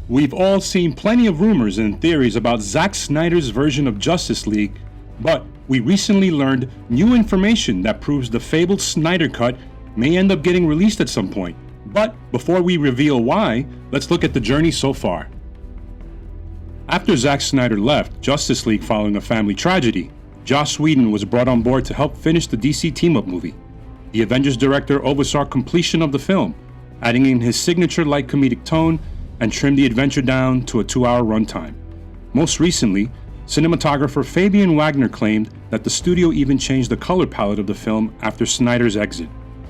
We've all seen plenty of rumors and theories about Zack Snyder's version of Justice League, but we recently learned new information that proves the fabled Snyder Cut may end up getting released at some point. But before we reveal why, let's look at the journey so far. After Zack Snyder left Justice League following a family tragedy, Joss Whedon was brought on board to help finish the DC team-up movie. The Avengers director oversaw completion of the film, adding in his signature light-comedic tone and trimmed the adventure down to a 2-hour runtime. Most recently, cinematographer Fabian Wagner claimed that the studio even changed the color palette of the film after Snyder's exit.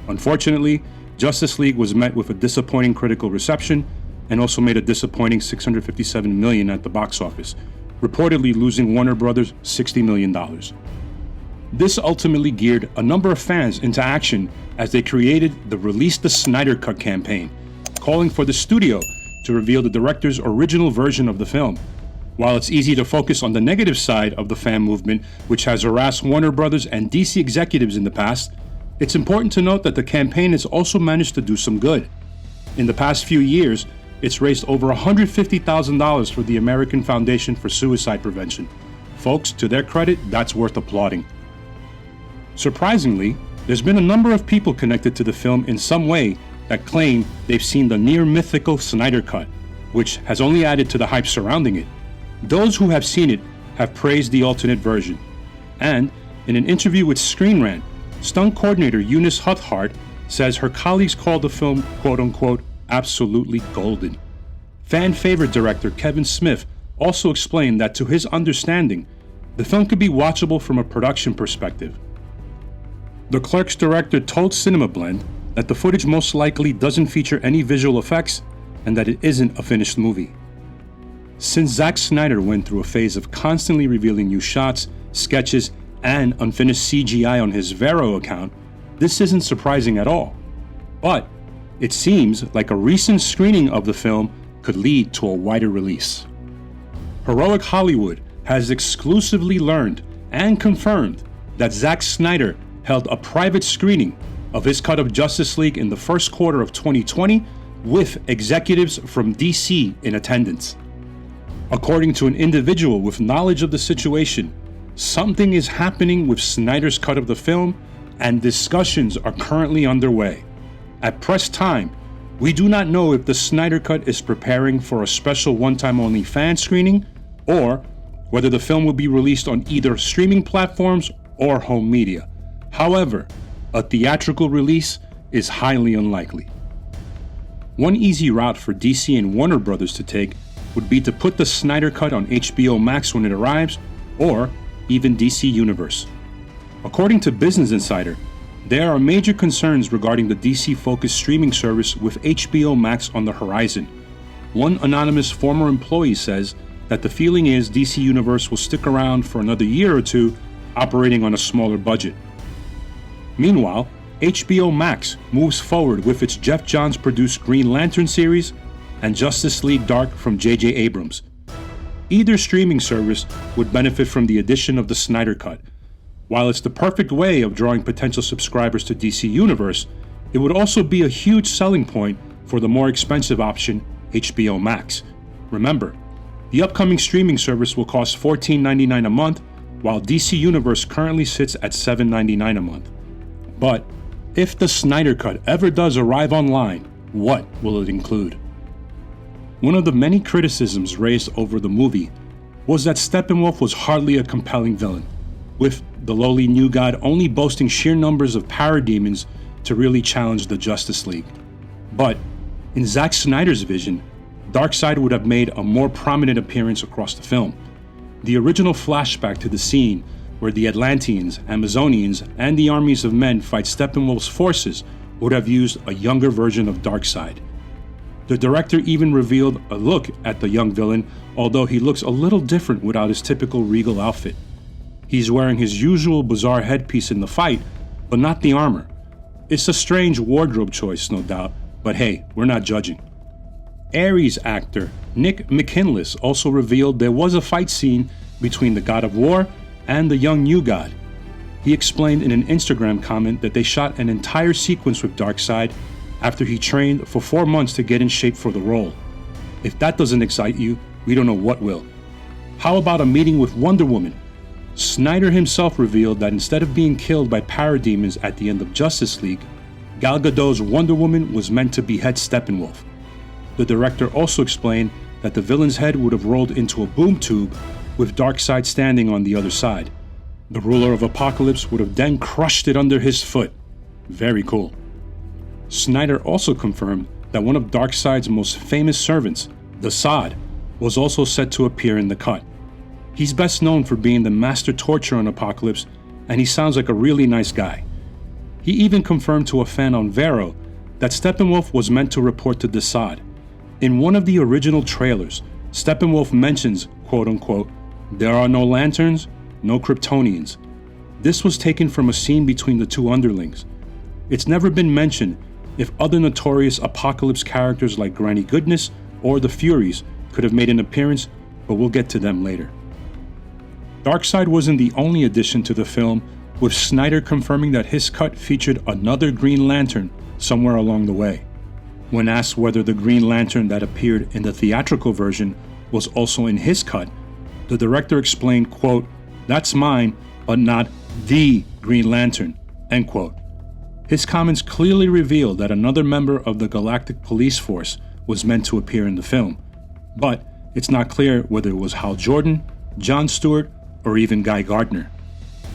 Unfortunately, Justice League was met with a disappointing critical reception and also made a disappointing $657 million at the box office, reportedly losing Warner Bros. $60 million. This ultimately geared a number of fans into action as they created the Release the Snyder Cut campaign, calling for the studio to reveal the director's original version of the film. While it's easy to focus on the negative side of the fan movement, which has harassed Warner Bros. And DC executives in the past, it's important to note that the campaign has also managed to do some good. In the past few years, it's raised over $150,000 for the American Foundation for Suicide Prevention. Folks, to their credit, that's worth applauding. Surprisingly, there's been a number of people connected to the film in some way that claim they've seen the near-mythical Snyder Cut, which has only added to the hype surrounding it. Those who have seen it have praised the alternate version. And, in an interview with Screen Rant, stunt coordinator Eunice Huthart says her colleagues called the film, quote-unquote, absolutely golden. Fan favorite director Kevin Smith also explained that to his understanding, the film could be watchable from a production perspective. The Clerks director told CinemaBlend that the footage most likely doesn't feature any visual effects and that it isn't a finished movie. Since Zack Snyder went through a phase of constantly revealing new shots, sketches, and unfinished CGI on his Vero account, this isn't surprising at all. But it seems like a recent screening of the film could lead to a wider release. Heroic Hollywood has exclusively learned and confirmed that Zack Snyder held a private screening of his cut of Justice League in the first quarter of 2020 with executives from DC in attendance. According to an individual with knowledge of the situation, something is happening with Snyder's cut of the film and discussions are currently underway. At press time, we do not know if the Snyder Cut is preparing for a special one-time only fan screening or whether the film will be released on either streaming platforms or home media. However, a theatrical release is highly unlikely. One easy route for DC and Warner Bros. To take would be to put the Snyder Cut on HBO Max when it arrives, or even DC Universe. According to Business Insider, there are major concerns regarding the DC-focused streaming service with HBO Max on the horizon. One anonymous former employee says that the feeling is DC Universe will stick around for another year or two, operating on a smaller budget. Meanwhile, HBO Max moves forward with its Jeff Johns-produced Green Lantern series and Justice League Dark from J.J. Abrams. Either streaming service would benefit from the addition of the Snyder Cut. While it's the perfect way of drawing potential subscribers to DC Universe, it would also be a huge selling point for the more expensive option, HBO Max. Remember, the upcoming streaming service will cost $14.99 a month, while DC Universe currently sits at $7.99 a month. But if the Snyder Cut ever does arrive online, what will it include? One of the many criticisms raised over the movie was that Steppenwolf was hardly a compelling villain, with the lowly new god only boasting sheer numbers of parademons to really challenge the Justice League. But in Zack Snyder's vision, Darkseid would have made a more prominent appearance across the film. The original flashback to the scene where the Atlanteans, Amazonians, and the armies of men fight Steppenwolf's forces would have used a younger version of Darkseid. The director even revealed a look at the young villain, although he looks a little different without his typical regal outfit. He's wearing his usual bizarre headpiece in the fight, but not the armor. It's a strange wardrobe choice, no doubt, but hey, we're not judging. Ares actor Nick McKinless also revealed there was a fight scene between the God of War and the young new god. He explained in an Instagram comment that they shot an entire sequence with Darkseid after he trained for 4 months to get in shape for the role. If that doesn't excite you, we don't know what will. How about a meeting with Wonder Woman? Snyder himself revealed that instead of being killed by parademons at the end of Justice League, Gal Gadot's Wonder Woman was meant to behead Steppenwolf. The director also explained that the villain's head would have rolled into a boom tube with Darkseid standing on the other side. The ruler of Apocalypse would have then crushed it under his foot. Very cool. Snyder also confirmed that one of Darkseid's most famous servants, Darkseid, was also set to appear in the cut. He's best known for being the master torturer on Apocalypse, and he sounds like a really nice guy. He even confirmed to a fan on Vero that Steppenwolf was meant to report to Darkseid. In one of the original trailers, Steppenwolf mentions, quote-unquote, "There are no lanterns, no Kryptonians." This was taken from a scene between the two underlings. It's never been mentioned if other notorious Apocalypse characters like Granny Goodness or the Furies could have made an appearance, but we'll get to them later. Darkseid wasn't the only addition to the film, with Snyder confirming that his cut featured another Green Lantern somewhere along the way. When asked whether the Green Lantern that appeared in the theatrical version was also in his cut, the director explained, quote, "That's mine, but not the Green Lantern," end quote. His comments clearly revealed that another member of the Galactic Police Force was meant to appear in the film, but it's not clear whether it was Hal Jordan, Jon Stewart, or even Guy Gardner.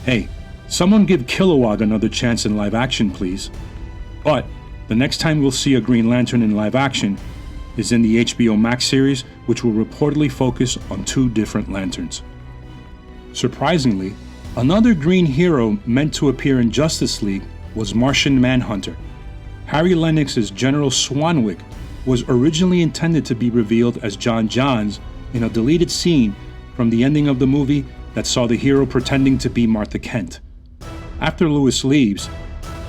Hey, someone give Kilowog another chance in live action, please. But the next time we'll see a Green Lantern in live action is in the HBO Max series, which will reportedly focus on two different lanterns. Surprisingly, another green hero meant to appear in Justice League was Martian Manhunter. Harry Lennox's General Swanwick was originally intended to be revealed as John Johns in a deleted scene from the ending of the movie that saw the hero pretending to be Martha Kent. After Lewis leaves,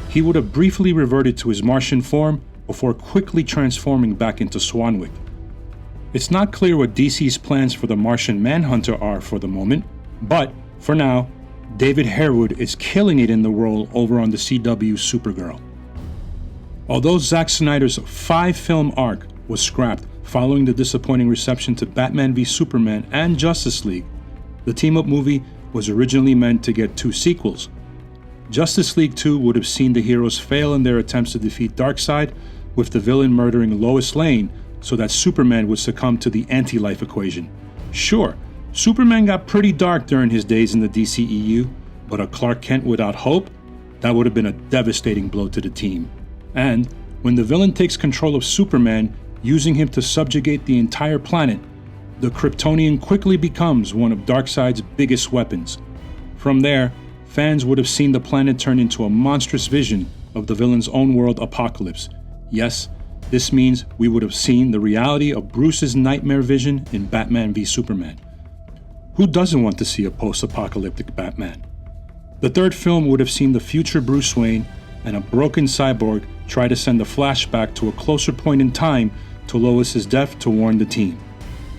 he would have briefly reverted to his Martian form before quickly transforming back into Swanwick. It's not clear what DC's plans for the Martian Manhunter are for the moment, but for now, David Harewood is killing it in the role over on the CW Supergirl. Although Zack Snyder's 5-film arc was scrapped following the disappointing reception to Batman v Superman and Justice League, the team-up movie was originally meant to get 2 sequels. Justice League 2 would have seen the heroes fail in their attempts to defeat Darkseid, with the villain murdering Lois Lane so that Superman would succumb to the anti-life equation. Sure, Superman got pretty dark during his days in the DCEU, but a Clark Kent without hope? That would have been a devastating blow to the team. And when the villain takes control of Superman, using him to subjugate the entire planet, the Kryptonian quickly becomes one of Darkseid's biggest weapons. From there, fans would have seen the planet turn into a monstrous vision of the villain's own world, Apocalypse. Yes, this means we would have seen the reality of Bruce's nightmare vision in Batman v Superman. Who doesn't want to see a post-apocalyptic Batman? The third film would have seen the future Bruce Wayne and a broken cyborg try to send a flashback to a closer point in time to Lois's death to warn the team.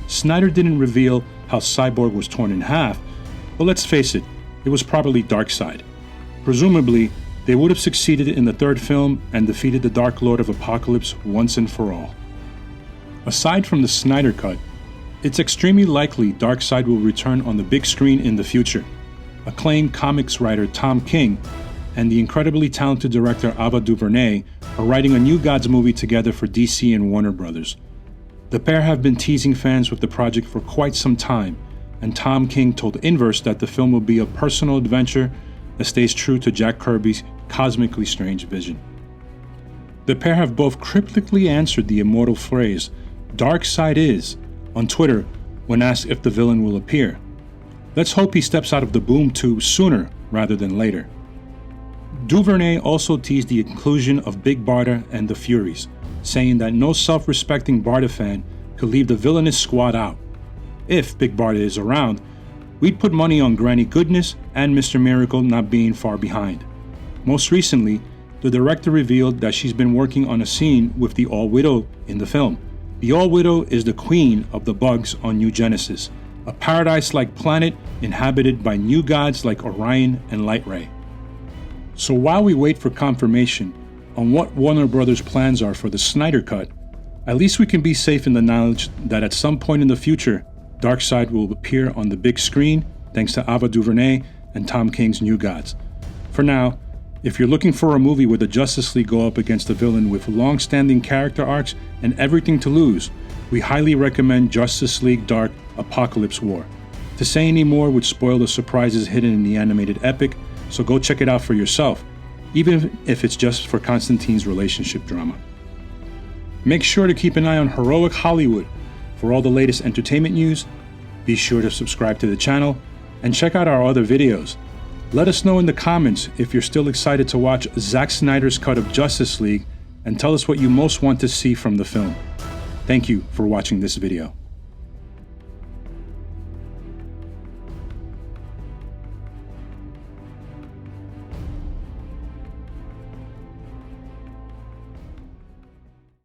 Snyder didn't reveal how Cyborg was torn in half, but let's face it, it was probably Darkseid. Presumably, they would have succeeded in the third film and defeated the Dark Lord of Apocalypse once and for all. Aside from the Snyder Cut, it's extremely likely Darkseid will return on the big screen in the future. Acclaimed comics writer Tom King and the incredibly talented director Ava DuVernay are writing a New Gods movie together for DC and Warner Brothers. The pair have been teasing fans with the project for quite some time, and Tom King told Inverse that the film will be a personal adventure that stays true to Jack Kirby's cosmically strange vision. The pair have both cryptically answered the immortal phrase, "Darkseid is," on Twitter when asked if the villain will appear. Let's hope he steps out of the boom tube sooner rather than later. DuVernay also teased the inclusion of Big Barda and the Furies, saying that no self-respecting Barda fan could leave the villainous squad out. If Big Barda is around, we'd put money on Granny Goodness and Mr. Miracle not being far behind. Most recently, the director revealed that she's been working on a scene with the All-Widow in the film. The All-Widow is the queen of the bugs on New Genesis, a paradise-like planet inhabited by new gods like Orion and Lightray. So while we wait for confirmation on what Warner Brothers' plans are for the Snyder Cut, At least we can be safe in the knowledge that at some point in the future, Darkseid will appear on the big screen thanks to Ava DuVernay and Tom King's New Gods. For now, if you're looking for a movie where the Justice League go up against a villain with long-standing character arcs and everything to lose, we highly recommend Justice League Dark Apocalypse War. To say any more would spoil the surprises hidden in the animated epic, so go check it out for yourself, even if it's just for Constantine's relationship drama. Make sure to keep an eye on Heroic Hollywood for all the latest entertainment news. Be sure to subscribe to the channel and check out our other videos. Let us know in the comments if you're still excited to watch Zack Snyder's cut of Justice League, and tell us what you most want to see from the film. Thank you for watching this video.